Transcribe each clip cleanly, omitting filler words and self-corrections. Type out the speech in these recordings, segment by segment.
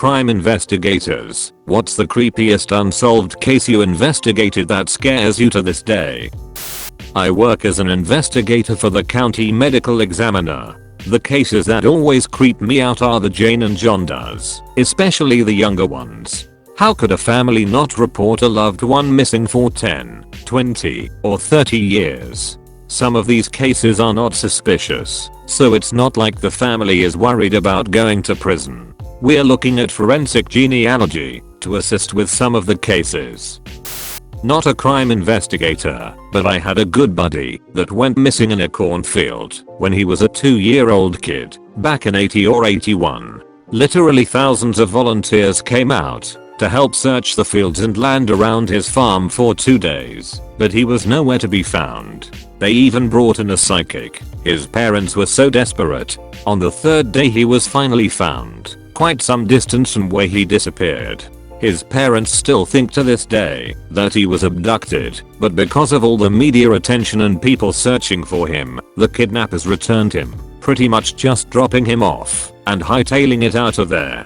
crime investigators, what's the creepiest unsolved case you investigated that scares you to this day? I work as an investigator for the county medical examiner. The cases that always creep me out are the Jane and John does, especially the younger ones. How could a family not report a loved one missing for 10, 20, or 30 years? Some of these cases are not suspicious, so it's not like the family is worried about going to prison. We're looking at forensic genealogy to assist with some of the cases. Not a crime investigator, but I had a good buddy that went missing in a cornfield when he was a 2-year-old kid back in 80 or 81. Literally thousands of volunteers came out to help search the fields and land around his farm for 2 days, but he was nowhere to be found. They even brought in a psychic. His parents were so desperate. On the 3rd day he was finally found, quite some distance from where he disappeared. His parents still think to this day that he was abducted, but because of all the media attention and people searching for him, the kidnappers returned him, pretty much just dropping him off and hightailing it out of there.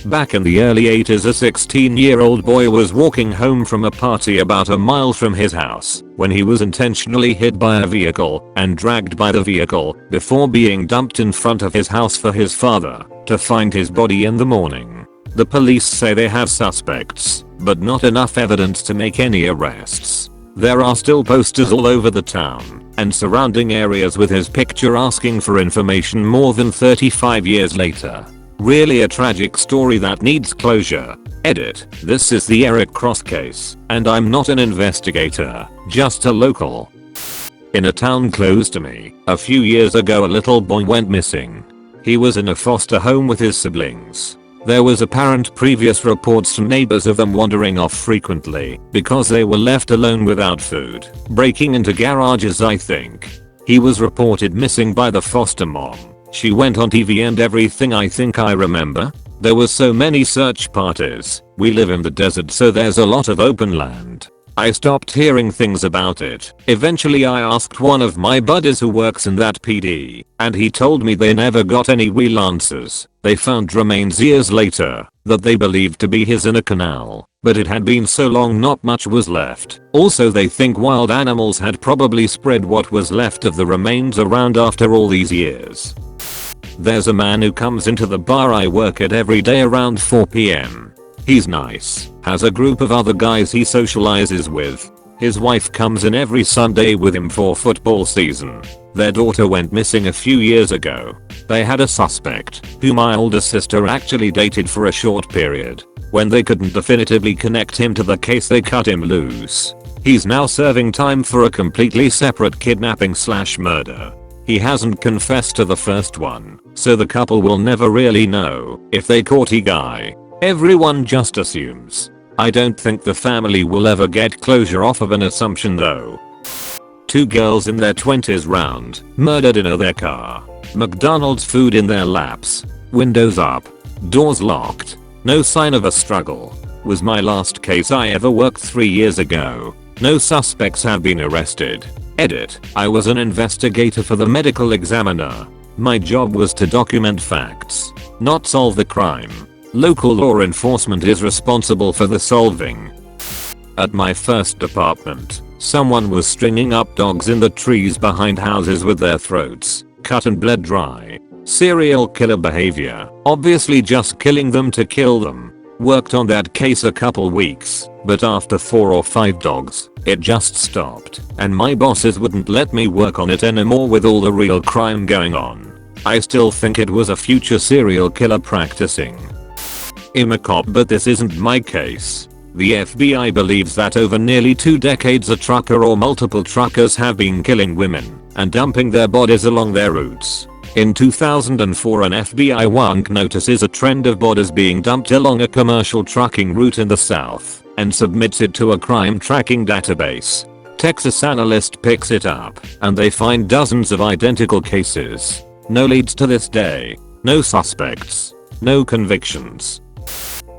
Back in the early 80s, a 16-year-old boy was walking home from a party about a mile from his house when he was intentionally hit by a vehicle and dragged by the vehicle before being dumped in front of his house for his father to find his body in the morning. The police say they have suspects, but not enough evidence to make any arrests. There are still posters all over the town and surrounding areas with his picture asking for information more than 35 years later. Really a tragic story that needs closure. Edit. This is the Eric Cross case, and I'm not an investigator, just a local. In a town close to me, a few years ago a little boy went missing. He was in a foster home with his siblings. There was apparent previous reports from neighbors of them wandering off frequently because they were left alone without food, breaking into garages I think. He was reported missing by the foster mom. She went on TV and everything I think I remember. There were so many search parties. We live in the desert so there's a lot of open land. I stopped hearing things about it. Eventually I asked one of my buddies who works in that PD, and he told me they never got any real answers. They found remains years later that they believed to be his in a canal, but it had been so long not much was left. Also they think wild animals had probably spread what was left of the remains around after all these years. There's a man who comes into the bar I work at every day around 4 PM. He's nice, has a group of other guys he socializes with. His wife comes in every Sunday with him for football season. Their daughter went missing a few years ago. They had a suspect, who my older sister actually dated for a short period. When they couldn't definitively connect him to the case they cut him loose. He's now serving time for a completely separate kidnapping/murder. He hasn't confessed to the first one, so the couple will never really know if they caught the guy. Everyone just assumes. I don't think the family will ever get closure off of an assumption though. 2 girls in their 20s round, murdered in their car. McDonald's food in their laps. Windows up. Doors locked. No sign of a struggle. Was my last case I ever worked 3 years ago. No suspects have been arrested. Edit. I was an investigator for the medical examiner. My job was to document facts, not solve the crime. Local law enforcement is responsible for the solving. At my first department, someone was stringing up dogs in the trees behind houses with their throats cut and bled dry. Serial killer behavior, obviously just killing them to kill them. Worked on that case a couple weeks, but after 4 or 5 dogs, it just stopped, and my bosses wouldn't let me work on it anymore with all the real crime going on. I still think it was a future serial killer practicing. I'm a cop, but this isn't my case. The FBI believes that over nearly 2 decades a trucker or multiple truckers have been killing women and dumping their bodies along their routes. In 2004 an FBI wonk notices a trend of bodies being dumped along a commercial trucking route in the south and submits it to a crime tracking database. Texas analyst picks it up and they find dozens of identical cases. No leads to this day. No suspects. No convictions.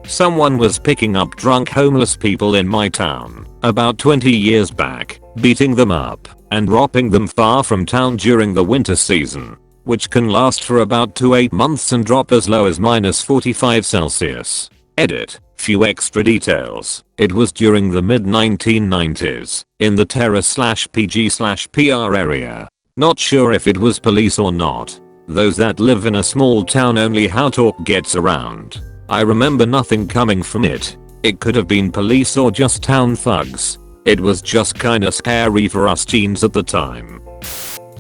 Someone was picking up drunk homeless people in my town about 20 years back, beating them up and dropping them far from town during the winter season. which can last for about to 8 months and drop as low as -45 Celsius. Edit. Few extra details. It was during the mid 1990s, in the terror/PG/PR area. Not sure if it was police or not. Those that live in a small town only how talk gets around. I remember nothing coming from it. It could have been police or just town thugs. It was just kinda scary for us teens at the time.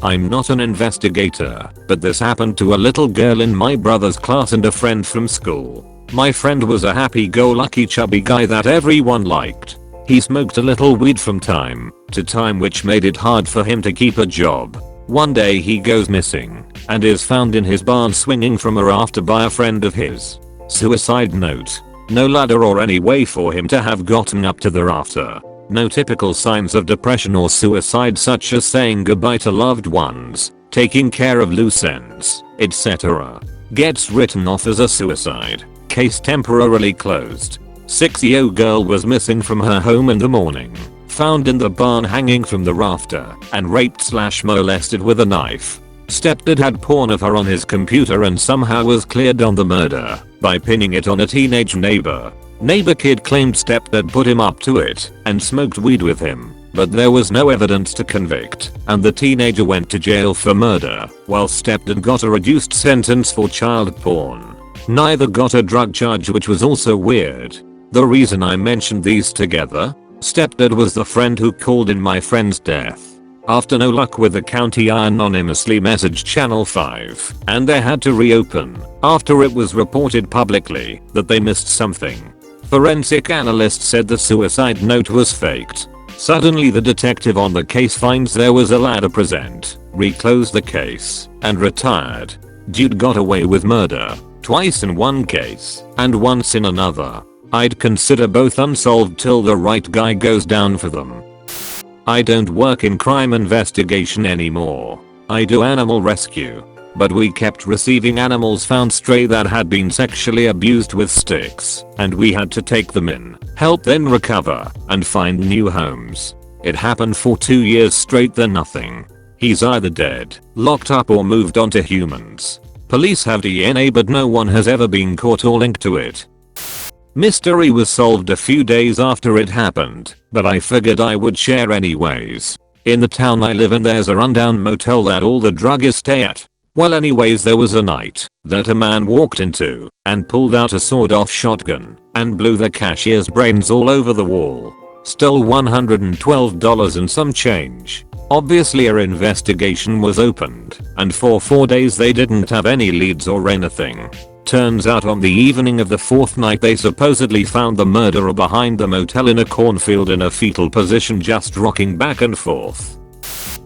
I'm not an investigator, but this happened to a little girl in my brother's class and a friend from school. My friend was a happy-go-lucky chubby guy that everyone liked. He smoked a little weed from time to time, which made it hard for him to keep a job. One day he goes missing and is found in his barn swinging from a rafter by a friend of his. Suicide note. No ladder or any way for him to have gotten up to the rafter. No typical signs of depression or suicide such as saying goodbye to loved ones, taking care of loose ends, etc. Gets written off as a suicide. Case temporarily closed. 6-year-old girl was missing from her home in the morning. Found in the barn hanging from the rafter and raped/molested with a knife. Stepdad had porn of her on his computer and somehow was cleared on the murder by pinning it on a teenage neighbor. Neighbor kid claimed stepdad put him up to it and smoked weed with him, but there was no evidence to convict, and the teenager went to jail for murder, while stepdad got a reduced sentence for child porn. Neither got a drug charge, which was also weird. The reason I mentioned these together? Stepdad was the friend who called in my friend's death. After no luck with the county, I anonymously messaged Channel 5 and they had to reopen after it was reported publicly that they missed something. Forensic analyst said the suicide note was faked. Suddenly the detective on the case finds there was a ladder present, reclosed the case, and retired. Dude got away with murder, twice in one case, and once in another. I'd consider both unsolved till the right guy goes down for them. I don't work in crime investigation anymore. I do animal rescue. But we kept receiving animals found stray that had been sexually abused with sticks, and we had to take them in, help them recover, and find new homes. It happened for 2 years straight, then nothing. He's either dead, locked up, or moved on to humans. Police have DNA, but no one has ever been caught or linked to it. Mystery was solved a few days after it happened, but I figured I would share anyways. In the town I live in, there's a rundown motel that all the druggies stay at. Well, anyways, there was a night that a man walked into and pulled out a sawed-off shotgun and blew the cashier's brains all over the wall. Stole $112 and some change. Obviously our investigation was opened, and for 4 days they didn't have any leads or anything. Turns out on the evening of the 4th night they supposedly found the murderer behind the motel in a cornfield in a fetal position, just rocking back and forth.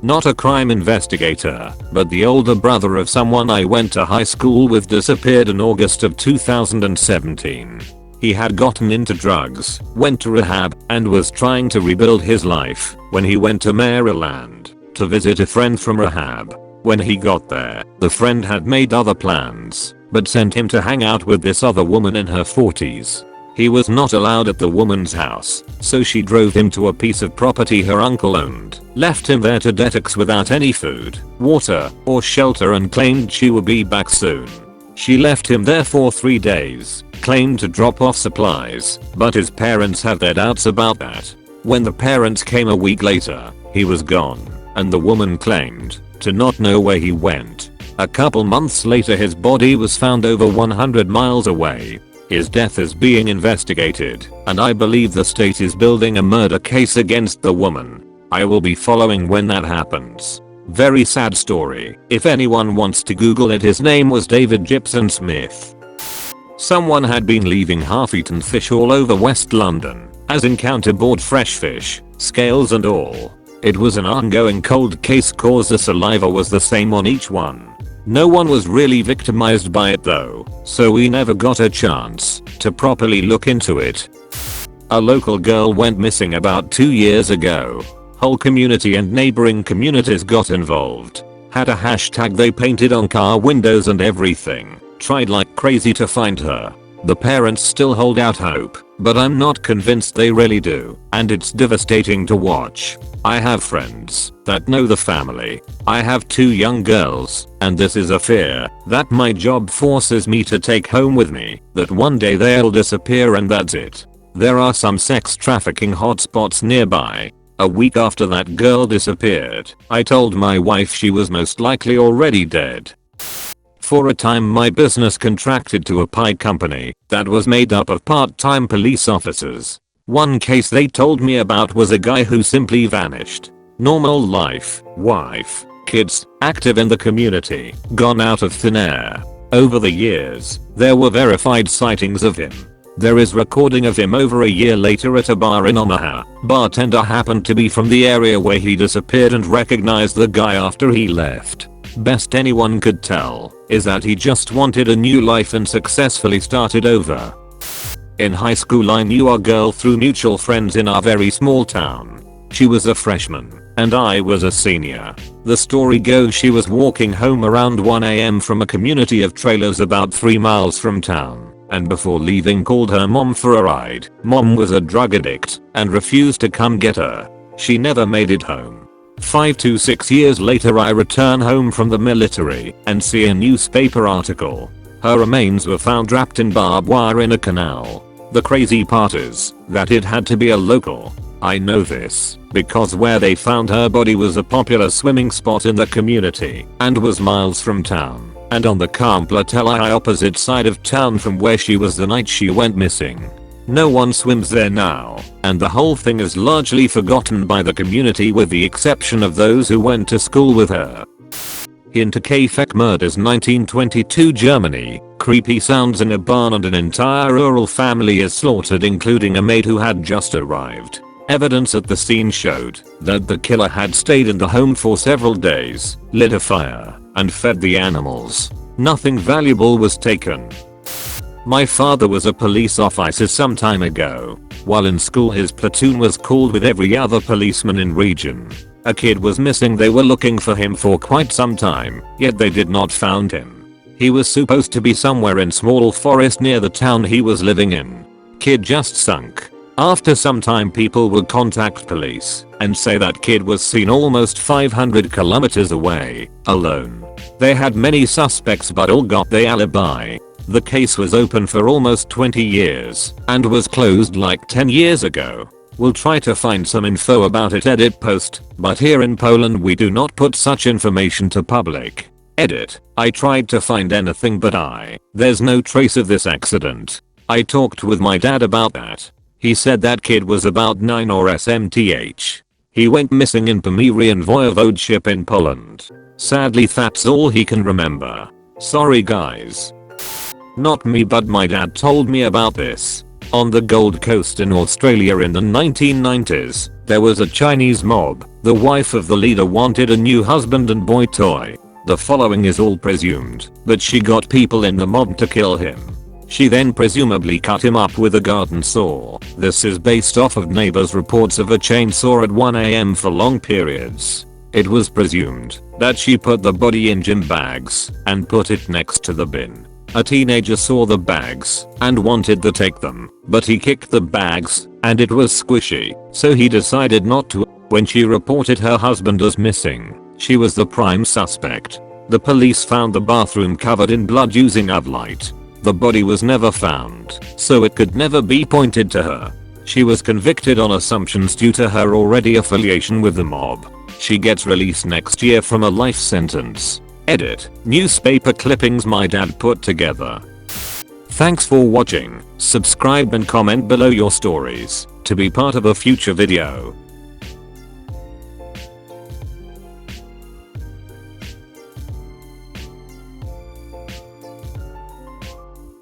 Not a crime investigator, but the older brother of someone I went to high school with disappeared in August of 2017. He had gotten into drugs, went to rehab, and was trying to rebuild his life when he went to Maryland to visit a friend from rehab. When he got there, the friend had made other plans, but sent him to hang out with this other woman in her 40s. He was not allowed at the woman's house, so she drove him to a piece of property her uncle owned, left him there to detox without any food, water, or shelter, and claimed she would be back soon. She left him there for 3 days, claimed to drop off supplies, but his parents had their doubts about that. When the parents came a week later, he was gone, and the woman claimed to not know where he went. A couple months later his body was found over 100 miles away. His death is being investigated, and I believe the state is building a murder case against the woman. I will be following when that happens. Very sad story. If anyone wants to Google it, his name was David Gibson Smith. Someone had been leaving half-eaten fish all over West London, as in counterboard fresh fish, scales and all. It was an ongoing cold case cause the saliva was the same on each one. No one was really victimized by it though, so we never got a chance to properly look into it. A local girl went missing about 2 years ago. Whole community and neighboring communities got involved. Had a hashtag they painted on car windows and everything. Tried like crazy to find her. The parents still hold out hope, but I'm not convinced they really do, and it's devastating to watch. I have friends that know the family. I have 2 young girls, and this is a fear that my job forces me to take home with me, that one day they'll disappear and that's it. There are some sex trafficking hotspots nearby. A week after that girl disappeared, I told my wife she was most likely already dead. For a time my business contracted to a pie company that was made up of part-time police officers. One case they told me about was a guy who simply vanished. Normal life, wife, kids, active in the community, gone out of thin air. Over the years, there were verified sightings of him. There is recording of him over a year later at a bar in Omaha. Bartender happened to be from the area where he disappeared and recognized the guy after he left. Best anyone could tell is that he just wanted a new life and successfully started over. In high school I knew a girl through mutual friends in our very small town. She was a freshman and I was a senior. The story goes she was walking home around 1 AM from a community of trailers about 3 miles from town, and before leaving called her mom for a ride. Mom was a drug addict and refused to come get her. She never made it home. 5 to 6 years later I return home from the military and see a newspaper article. Her remains were found wrapped in barbed wire in a canal. The crazy part is that it had to be a local. I know this because where they found her body was a popular swimming spot in the community and was miles from town and on the completely opposite side of town from where she was the night she went missing. No one swims there now, and the whole thing is largely forgotten by the community with the exception of those who went to school with her. Hinterkaifeck murders 1922 Germany. Creepy sounds in a barn and an entire rural family is slaughtered including a maid who had just arrived. Evidence at the scene showed that the killer had stayed in the home for several days, lit a fire, and fed the animals. Nothing valuable was taken. My father was a police officer some time ago. While in school his platoon was called with every other policeman in region. A kid was missing. They were looking for him for quite some time, yet they did not found him. He was supposed to be somewhere in small forest near the town he was living in. Kid just sunk. After some time people would contact police and say that kid was seen almost 500 kilometers away, alone. They had many suspects but all got the alibi. The case was open for almost 20 years and was closed like 10 years ago. We'll try to find some info about it. Edit post, but here in Poland we do not put such information to public. Edit. I tried to find anything but there's no trace of this accident. I talked with my dad about that. He said that kid was about 9 or SMTH. He went missing in Pomerian Voivodeship in Poland. Sadly that's all he can remember. Sorry guys. Not me but my dad told me about this. On the Gold Coast in Australia in the 1990s, there was a Chinese mob. The wife of the leader wanted a new husband and boy toy. The following is all presumed, but she got people in the mob to kill him. She then presumably cut him up with a garden saw. This is based off of neighbors' reports of a chainsaw at 1 AM for long periods. It was presumed that she put the body in gym bags and put it next to the bin. A teenager saw the bags and wanted to take them, but he kicked the bags and it was squishy, so he decided not to. When she reported her husband as missing, she was the prime suspect. The police found the bathroom covered in blood using UV light. The body was never found, so it could never be pointed to her. She was convicted on assumptions due to her already affiliation with the mob. She gets released next year from a life sentence. Edit. Newspaper clippings my dad put together. Thanks for watching. Subscribe and comment below your stories to be part of a future video.